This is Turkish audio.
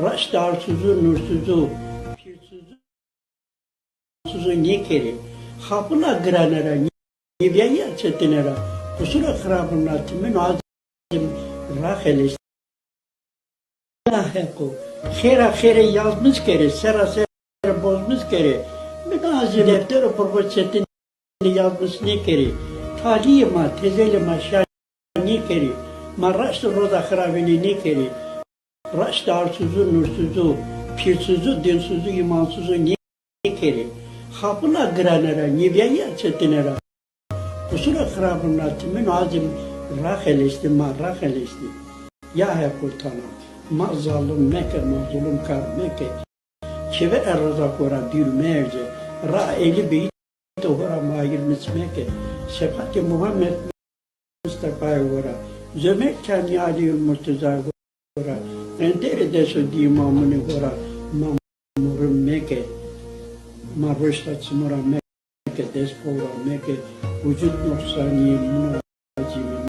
Raşt arsuzu, nursuzu, pirsuzu nikeri. Hapına granera, nivyaya çetinera. Kusura kırabına timin azim rahelis. Laheko. Khera yazmış kere, sera bozmuş kere. Münazi defteri profesyonel yazmış ne kere. Taliyema, tezelima, şani kere. Maraştı roda kırabini ne kere. Raştı arsuzu, nursuzu, pirsuzu, dinsuzu, imansuzu ne kere. Hapına granera, nivyaya çetinera. Kusura kırabına timin azim rahelesti, rahelesti. Ya hekurtana. Ma zalim meke, ma zulüm kar meke. Çeve erraza kora dürmerce. Ra eli beyit hora mahir mismeke. Şefati Muhammed Mustafa'ya kora. Zömek kani aliyül murteza kora. Enderi desu di imamını kora. Mamurun meke. Ma rüştat smura meke. Despora meke. Vücut nuksaniye muna.